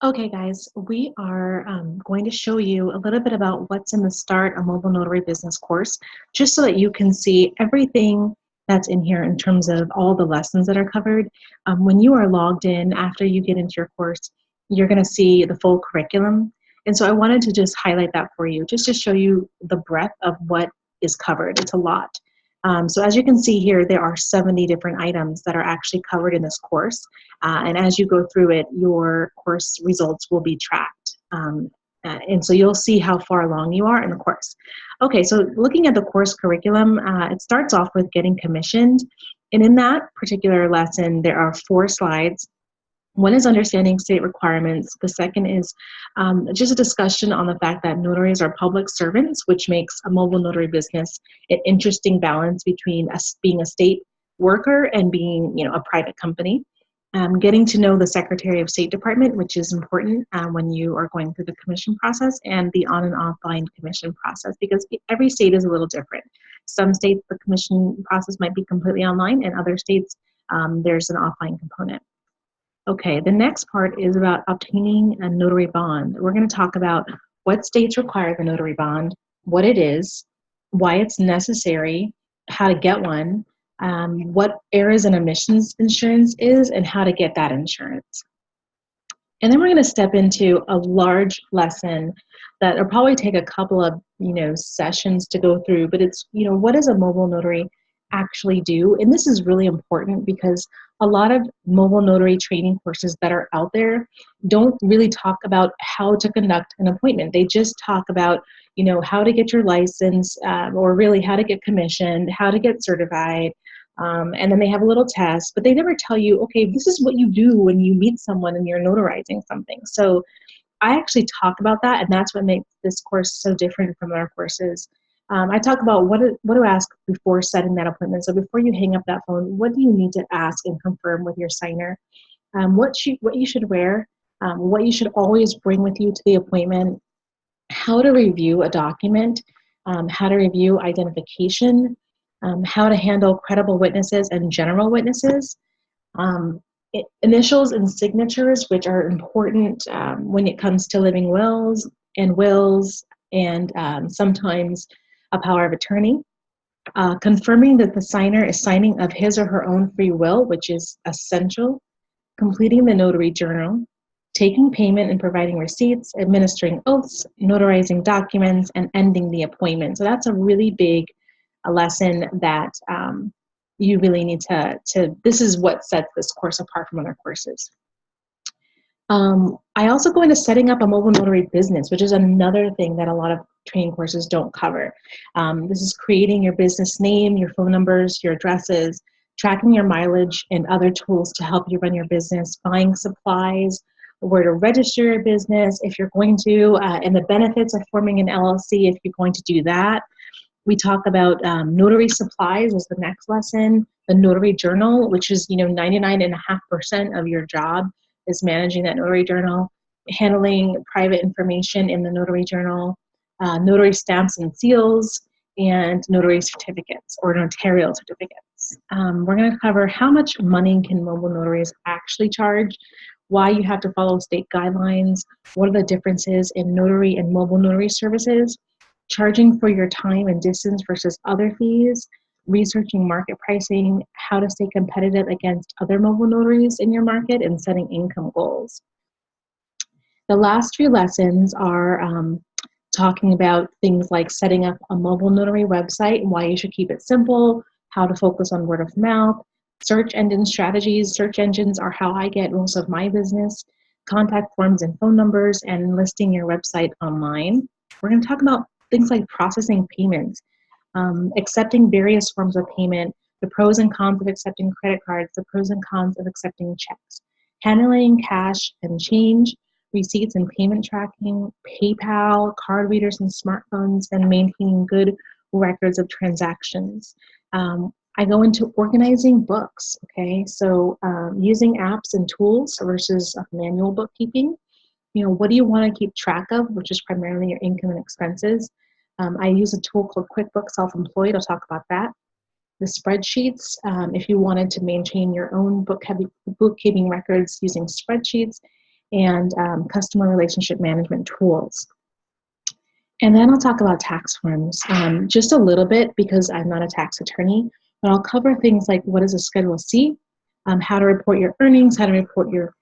Okay, guys, we are going to show you a little bit about what's in the Start a Mobile Notary Business course, just so that you can see everything that's in here in terms of all the lessons that are covered. When you are logged in after you get into your course, you're going to see the full curriculum. And so I wanted to just highlight that for you, just to show you the breadth of what is covered. It's a lot. So as you can see here, there are 70 different items that are actually covered in this course. And as you go through it, your course results will be tracked. And so you'll see how far along you are in the course. Okay, so looking at the course curriculum, it starts off with getting commissioned. And in that particular lesson, there are 4 slides. One is understanding state requirements. The second is just a discussion on the fact that notaries are public servants, which makes a mobile notary business an interesting balance between us being a state worker and being, a private company. Getting to know the Secretary of State Department, which is important when you are going through the commission process, and the on and offline commission process, because every state is a little different. Some states, the commission process might be completely online, and other states, there's an offline component. Okay, the next part is about obtaining a notary bond. We're going to talk about what states require the notary bond, what it is, why it's necessary, how to get one, what errors and omissions insurance is, and how to get that insurance. And then we're going to step into a large lesson that will probably take a couple of, sessions to go through, but it's, what does a mobile notary actually do? And this is really important because a lot of mobile notary training courses that are out there don't really talk about how to conduct an appointment. They just talk about, how to get your license, or really how to get commissioned, how to get certified. And then they have a little test, but they never tell you, okay, this is what you do when you meet someone and you're notarizing something. So I actually talk about that, and that's what makes this course so different from our courses. I talk about what to ask before setting that appointment. So before you hang up that phone, what do you need to ask and confirm with your signer? What you should wear, what you should always bring with you to the appointment, how to review a document, how to review identification, how to handle credible witnesses and general witnesses, initials and signatures, which are important when it comes to living wills, and sometimes a power of attorney. Confirming that the signer is signing of his or her own free will, which is essential. Completing the notary journal. Taking payment and providing receipts, administering oaths, notarizing documents, and ending the appointment. So that's a really big lesson that you really need to, this is what sets this course apart from other courses. I also go into setting up a mobile notary business, which is another thing that a lot of training courses don't cover. This is creating your business name, your phone numbers, your addresses, tracking your mileage, and other tools to help you run your business, buying supplies, where to register your business if you're going to, and the benefits of forming an LLC if you're going to do that. We talk about notary supplies as the next lesson, the notary journal, which is 99.5% of your job is managing that notary journal, handling private information in the notary journal, notary stamps and seals, and notary certificates or notarial certificates. We're going to cover how much money can mobile notaries actually charge, why you have to follow state guidelines, what are the differences in notary and mobile notary services, charging for your time and distance versus other fees, researching market pricing, how to stay competitive against other mobile notaries in your market, and setting income goals. The last 3 lessons are talking about things like setting up a mobile notary website and why you should keep it simple, how to focus on word of mouth, search engine strategies. Search engines are how I get most of my business, contact forms and phone numbers, and listing your website online. We're going to talk about things like processing payments, accepting various forms of payment, the pros and cons of accepting credit cards, the pros and cons of accepting checks, handling cash and change, receipts and payment tracking, PayPal, card readers and smartphones, and maintaining good records of transactions. I go into organizing books, okay? So using apps and tools versus manual bookkeeping. What do you want to keep track of, which is primarily your income and expenses. I use a tool called QuickBooks Self-Employed. I'll talk about that. The spreadsheets, if you wanted to maintain your own bookkeeping records using spreadsheets, and customer relationship management tools. And then I'll talk about tax forms, just a little bit because I'm not a tax attorney, but I'll cover things like what is a Schedule C, how to report your earnings, how to report your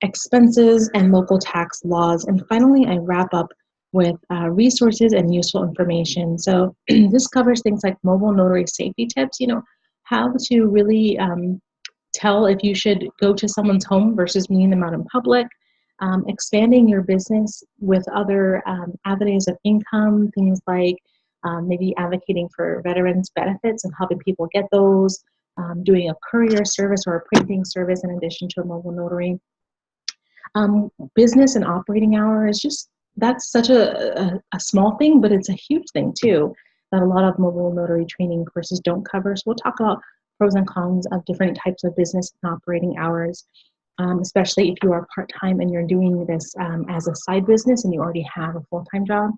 expenses, and local tax laws. And finally, I wrap up with resources and useful information. So this covers things like mobile notary safety tips, how to really tell if you should go to someone's home versus meeting them out in public, expanding your business with other avenues of income, things like maybe advocating for veterans benefits and helping people get those, doing a courier service or a printing service in addition to a mobile notary. Business and operating hours, just that's such a small thing, but it's a huge thing too that a lot of mobile notary training courses don't cover. So we'll talk about pros and cons of different types of business and operating hours, especially if you are part-time and you're doing this as a side business and you already have a full-time job.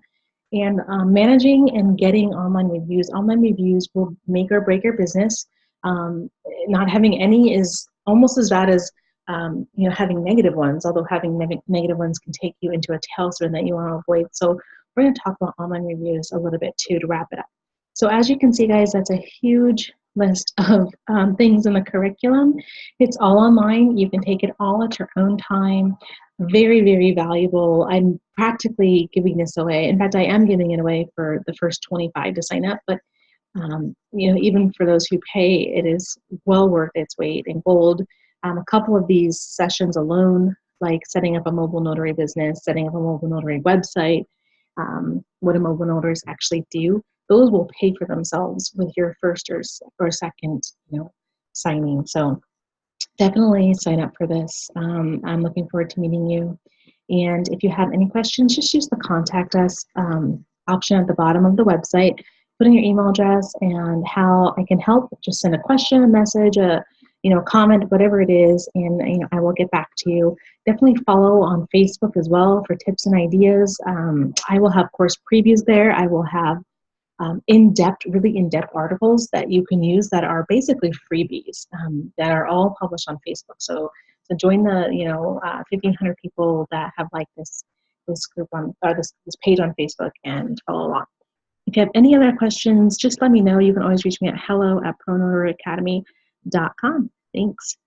And managing and getting online reviews. Online reviews will make or break your business. Not having any is almost as bad as having negative ones, although having negative ones can take you into a tailspin that you want to avoid. So we're going to talk about online reviews a little bit too to wrap it up. So as you can see, guys, that's a huge list of things in the curriculum. It's all online. You can take it all at your own time. Very, very valuable. I'm practically giving this away. In fact, I am giving it away for the first 25 to sign up, but even for those who pay, it is well worth its weight in gold. A couple of these sessions alone, like setting up a mobile notary business, setting up a mobile notary website, what do mobile notaries actually do, those will pay for themselves with your first or second, signing. So definitely sign up for this. I'm looking forward to meeting you. And if you have any questions, just use the contact us option at the bottom of the website. Put in your email address and how I can help. Just send a question, a message, a comment, whatever it is, and I will get back to you. Definitely follow on Facebook as well for tips and ideas. I will have course previews there. I will have really in-depth articles that you can use that are basically freebies that are all published on Facebook. So join the 1,500 people that have liked this group this page on Facebook and follow along. If you have any other questions, just let me know. You can always reach me at hello@pronotaryacademy.com. Thanks.